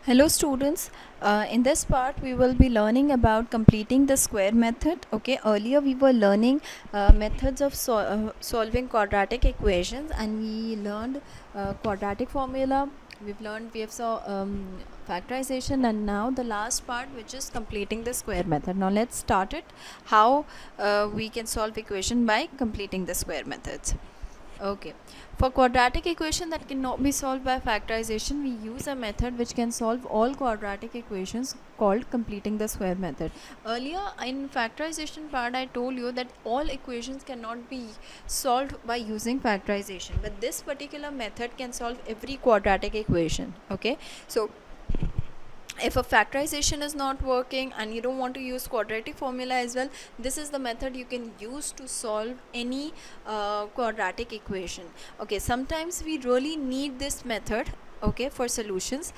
Hello students, in this part we will be learning about completing the square method. Okay, earlier we were learning methods of solving quadratic equations, and we learned quadratic formula. We have saw factorization, and now the last part, which is completing the square method. Now let's start it, how we can solve equation by completing the square methods. Okay, for quadratic equation that cannot be solved by factorization, we use a method which can solve all quadratic equations called completing the square method. Earlier in factorization part, I told you that all equations cannot be solved by using factorization, but this particular method can solve every quadratic equation. Okay, so if a factorization is not working and you don't want to use quadratic formula as well, this is the method you can use to solve any quadratic equation. Okay, sometimes we really need this method, okay, for solutions.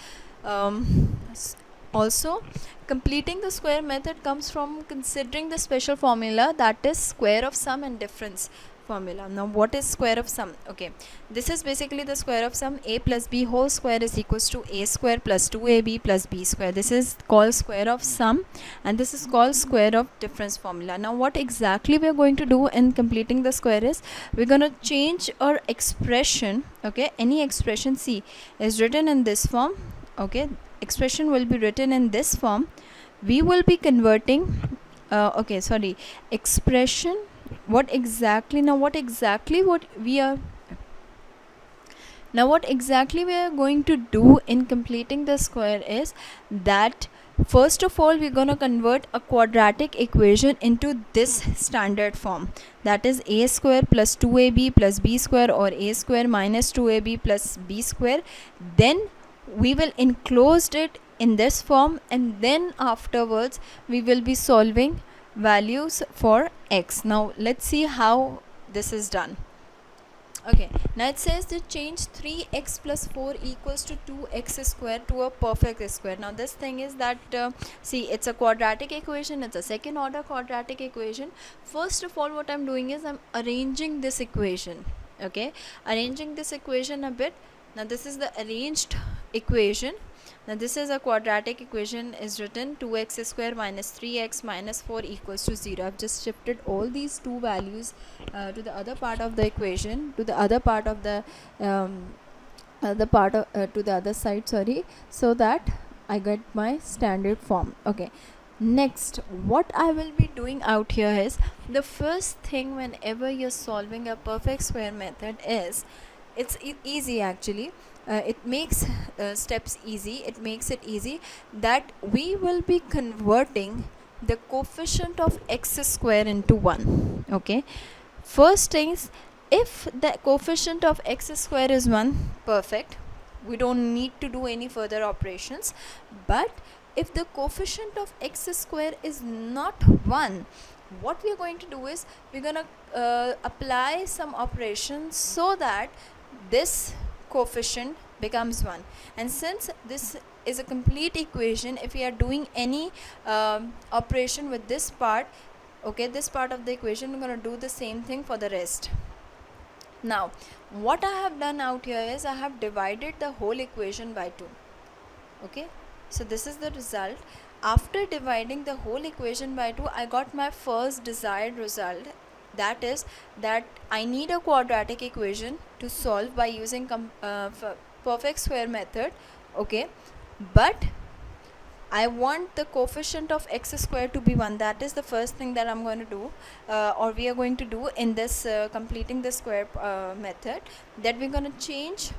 Also, completing the square method comes from considering the special formula, that is square of sum and difference formula. Now what is square of sum? Okay, this is basically the square of sum. A plus b whole square is equals to a square plus 2ab plus b square. This is called square of sum, and this is called square of difference formula. Now what exactly we are going to do in completing the square is, we're going to change our expression. Okay, any expression c is written in this form. Okay, expression will be written in this form. We will be converting expression. What exactly we are going to do in completing the square is that, first of all, we're going to convert a quadratic equation into this standard form, that is a square plus 2ab plus b square, or a square minus 2ab plus b square. Then we will enclose it in this form, and then afterwards we will be solving values for x. Now let's see how this is done. Okay, now it says to change 3x plus 4 equals to 2x square to a perfect square. Now this thing is that, see, it's a quadratic equation, it's a second order quadratic equation. First of all, what I'm doing is I'm arranging this equation. Okay, arranging this equation a bit. Now this is the arranged equation. Now this is a quadratic equation, is written 2x square minus 3x minus 4 equals to 0. I've just shifted all these two values to the other part of the equation, to the other part of the to the other side, sorry, so that I get my standard form. Okay, next what I will be doing out here is, the first thing whenever you're solving a perfect square method is, it's easy actually. It makes steps easy. It makes it easy that we will be converting the coefficient of x square into 1. Okay, first things, if the coefficient of x square is 1, perfect, we don't need to do any further operations. But if the coefficient of x square is not 1, what we are going to do is, we're going to apply some operations so that this coefficient becomes 1. And since this is a complete equation, if we are doing any operation with this part, okay, this part of the equation, we're going to do the same thing for the rest. Now what I have done out here is, I have divided the whole equation by 2. Okay, so this is the result. After dividing the whole equation by 2, I got my first desired result, that is that I need a quadratic equation to solve by using perfect square method. Okay, but I want the coefficient of x square to be 1. That is the first thing that I'm going to do, or we are going to do in this completing the square method, that we're going to change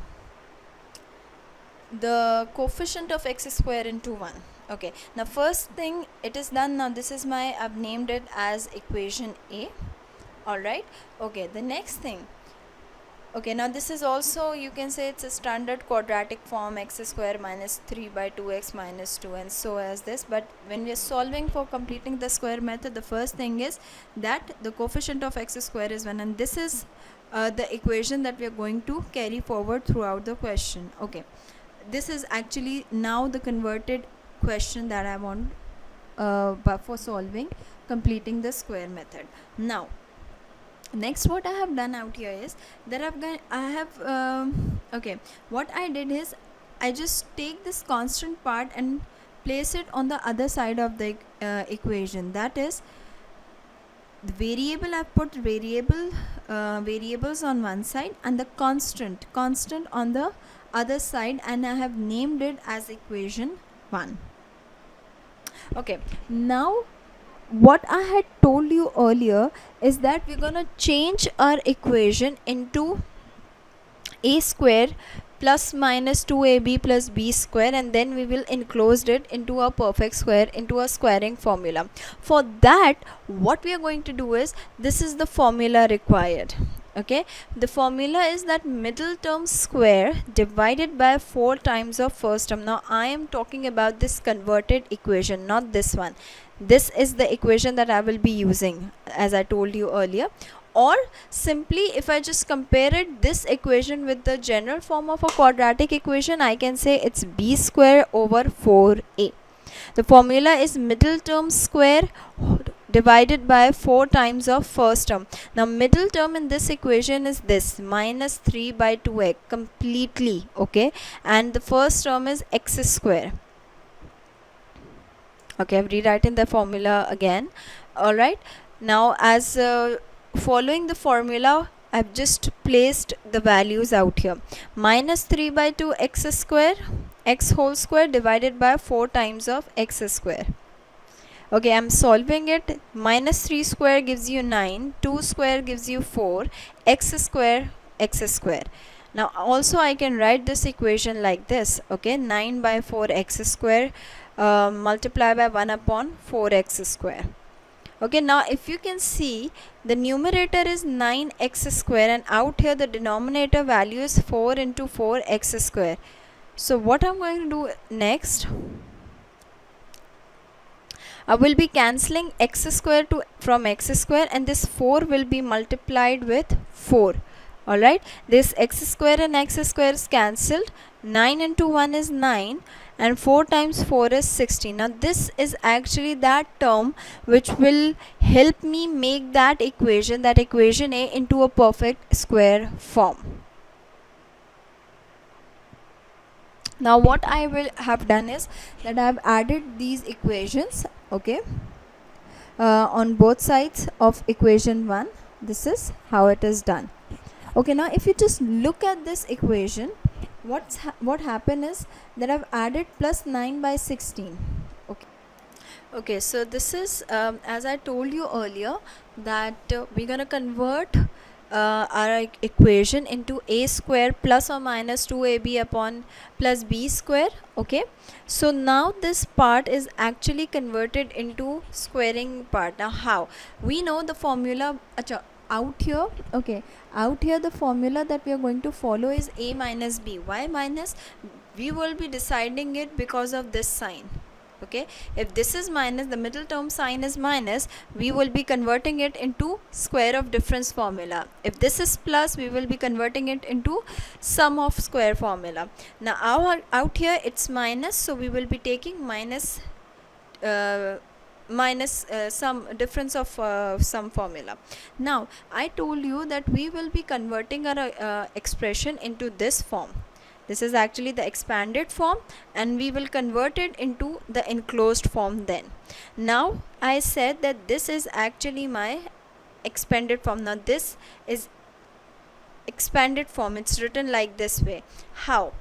the coefficient of x square into 1. Okay, now first thing it is done. Now this is my, I've named it as equation A. Alright, okay, the next thing, okay, now this is also, you can say it's a standard quadratic form, x square minus 3 by 2x minus 2, and so as this. But when we are solving for completing the square method, the first thing is that the coefficient of x square is 1, and this is the equation that we are going to carry forward throughout the question. Okay, this is actually now the converted question that I want for solving completing the square method. Now next what I have done out here is that what I did is, I just take this constant part and place it on the other side of the equation. That is, the variable, I've put variables on one side and the constant on the other side, and I have named it as equation 1. Okay, now what I had told you earlier is that we're gonna change our equation into a square plus minus 2ab plus b square, and then we will enclose it into a perfect square, into a squaring formula. For that, what we are going to do is, this is the formula required. Okay, the formula is that middle term square divided by 4 times of first term. Now I am talking about this converted equation, not this one. This is the equation that I will be using, as I told you earlier. Or simply, if I just compare it, this equation with the general form of a quadratic equation, I can say it's b square over 4a. The formula is middle term square divided by 4 times of first term. Now middle term in this equation is this, minus 3 by 2x completely, okay, and the first term is x square. Okay, I've rewritten the formula again. All right, now as following the formula, I've just placed the values out here. Minus 3 by 2 x square, x whole square divided by 4 times of x square. Okay, I'm solving it. Minus 3 square gives you 9, 2 square gives you 4, x square, x square. Now also I can write this equation like this. Okay, 9 by 4 x square multiply by 1 upon 4x square. Okay, now if you can see, the numerator is 9x square and out here the denominator value is 4 into 4x square. So what I'm going to do next, I will be cancelling x square from x square, and this 4 will be multiplied with 4. Alright, this x square and x square is cancelled. 9 into 1 is 9 and 4 times 4 is 16. Now this is actually that term which will help me make that equation A, into a perfect square form. Now what I will have done is that I have added these equations, okay, on both sides of equation 1. This is how it is done. Okay, now if you just look at this equation, what happened is that I've added plus 9 by 16. Okay, so this is as I told you earlier, that we're gonna convert our equation into a square plus or minus 2ab upon plus b square. Okay, so now this part is actually converted into squaring part. Now how? We know the formula out here. Okay, out here the formula that we are going to follow is a minus b. Why minus? We will be deciding it because of this sign. Okay, if this is minus, the middle term sign is minus, we will be converting it into square of difference formula. If this is plus, we will be converting it into sum of square formula. Now out here it's minus, so we will be taking minus some difference of some formula. Now I told you that we will be converting our expression into this form. This is actually the expanded form, and we will convert it into the enclosed form then. Now I said that this is actually my expanded form. Now this is expanded form. It's written like this way. How?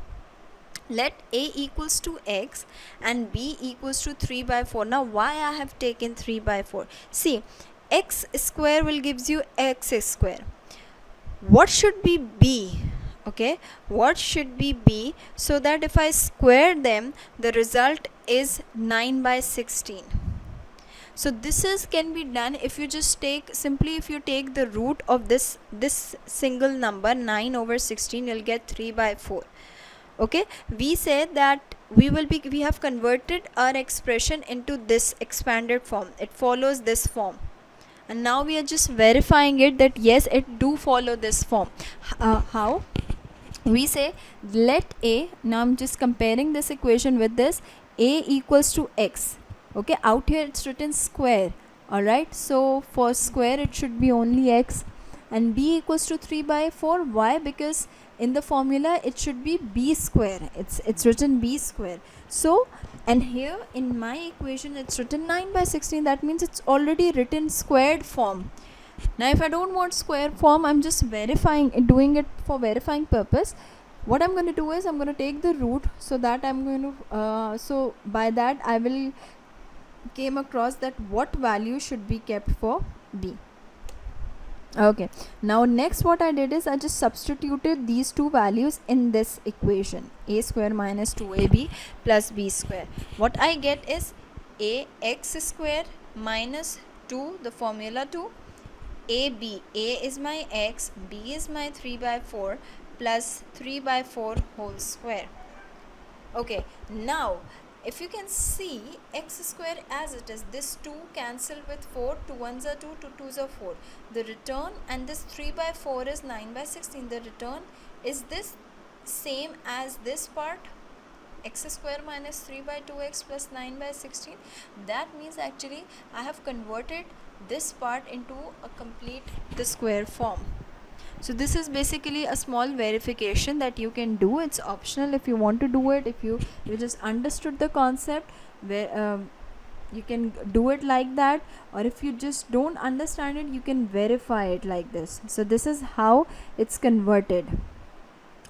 Let a equals to x and b equals to 3 by 4. Now why I have taken 3 by 4? See, x square will gives you x square. What should be b? Okay, what should be b, so that if I square them, the result is 9 by 16. So this can be done if you just take if you take the root of this single number 9 over 16, you'll get 3 by 4. Okay, we said that we have converted our expression into this expanded form. It follows this form, and now we are just verifying it that yes, it do follow this form. How? We say let a, now I'm just comparing this equation with this, a equals to x. Okay, out here it's written square. Alright, so for square it should be only x. and b equals to 3 by 4. Why? Because in the formula it should be b square. It's written b square. So, and here in my equation it's written 9 by 16. That means it's already written squared form. Now if I don't want square form, I'm just doing it for verifying purpose. What I'm going to do is I'm going to take the root, so that I'm going to so by that I will came across that what value should be kept for b. Okay, now next what I did is I just substituted these two values in this equation, a square minus 2ab plus b square. What I get is ax square minus 2, the formula to ab. A is my x, b is my 3 by 4 plus 3 by 4 whole square. Okay, now if you can see x square as it is, this 2 cancel with 4, 2 1s are 2, 2 2s are 4. The return, and this 3 by 4 is 9 by 16. The return is this same as this part, x square minus 3 by 2x plus 9 by 16. That means actually I have converted this part into a complete the square form. So this is basically a small verification that you can do. It's optional if you want to do it. If you just understood the concept, where you can do it like that, or if you just don't understand it, you can verify it like this. So this is how it's converted.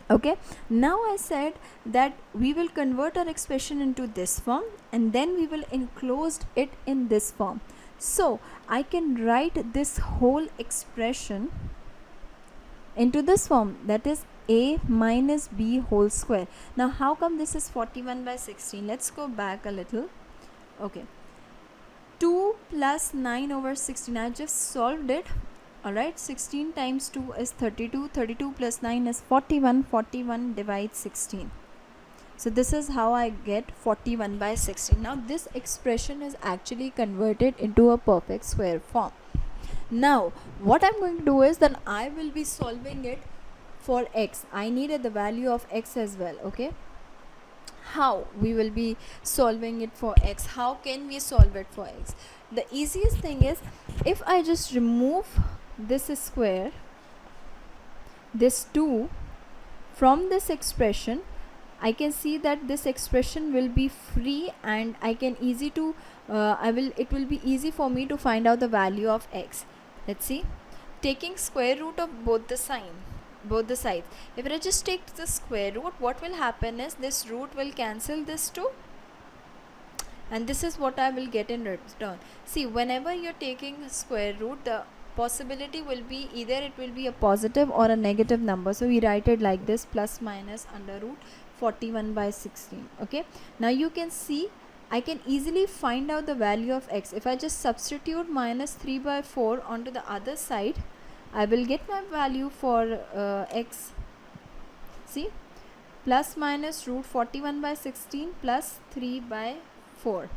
Okay, now I said that we will convert our expression into this form, and then we will enclose it in this form. So I can write this whole expression into this form, that is a minus b whole square. Now how come this is 41 by 16? Let's go back a little. Okay, 2 plus 9 over 16, I just solved it. Alright, 16 times 2 is 32, 32 plus 9 is 41, 41 divides 16. So this is how I get 41 by 16. Now this expression is actually converted into a perfect square form. Now what I'm going to do is then I will be solving it for x. I needed the value of x as well. Okay, how we will be solving it for x? How can we solve it for x? The easiest thing is, if I just remove this square, this 2 from this expression, I can see that this expression will be free, and I can it will be easy for me to find out the value of x. Let's see, taking square root of both the sides. If I just take the square root, what will happen is this root will cancel this 2, and this is what I will get in return. See, whenever you're taking square root, the possibility will be either it will be a positive or a negative number. So we write it like this, plus minus under root 41 by 16. Okay, now you can see I can easily find out the value of x. If I just substitute minus 3 by 4 onto the other side, I will get my value for x. See, plus minus root 41 by 16 plus 3 by 4.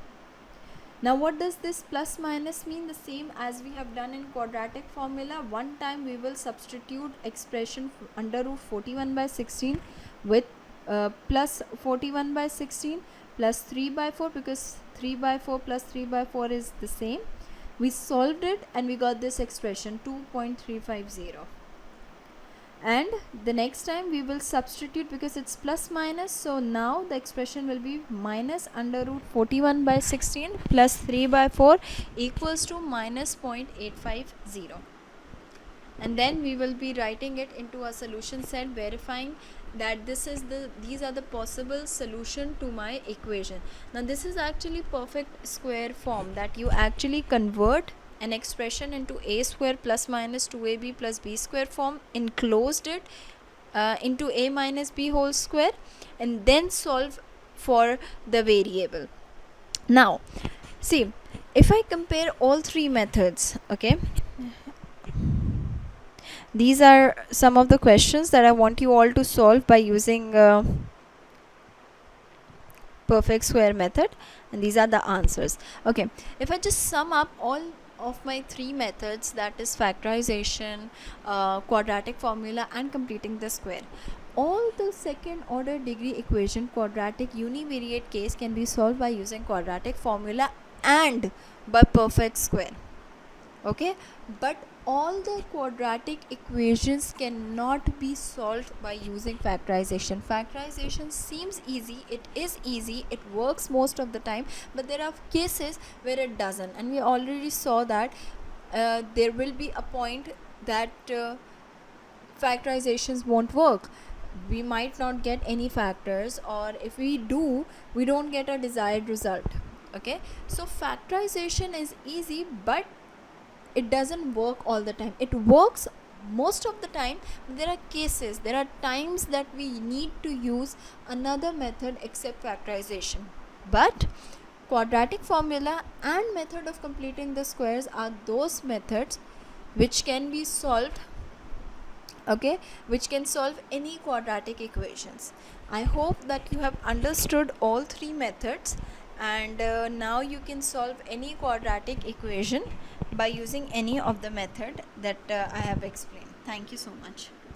Now what does this plus minus mean? The same as we have done in quadratic formula. One time we will substitute expression under root 41 by 16 with plus 41 by 16 plus 3 by 4, because 3 by 4 plus 3 by 4 is the same. We solved it and we got this expression 2.350. And the next time we will substitute, because it's plus minus, so now the expression will be minus under root 41 by 16 plus 3 by 4 equals to minus 0.850. And then we will be writing it into a solution set, verifying that these are the possible solution to my equation. Now this is actually perfect square form, that you actually convert an expression into a square plus minus 2ab plus b square form, enclosed it into a minus b whole square, and then solve for the variable. Now see, if I compare all three methods, okay, these are some of the questions that I want you all to solve by using perfect square method, and these are the answers. Okay, if I just sum up all of my three methods, that is factorization, quadratic formula, and completing the square, all the second order degree equation quadratic univariate case can be solved by using quadratic formula and by perfect square. Okay, but all the quadratic equations cannot be solved by using factorization. Factorization seems easy, it is easy, it works most of the time, but there are cases where it doesn't, and we already saw that there will be a point that factorizations won't work. We might not get any factors, or if we do, we don't get a desired result. Okay, so factorization is easy, but it doesn't work all the time. It works most of the time, but there are cases, there are times that we need to use another method except factorization. But quadratic formula and method of completing the squares are those methods which can be solved, okay, which can solve any quadratic equations. I hope that you have understood all three methods, and now you can solve any quadratic equation by using any of the method that I have explained. Thank you so much.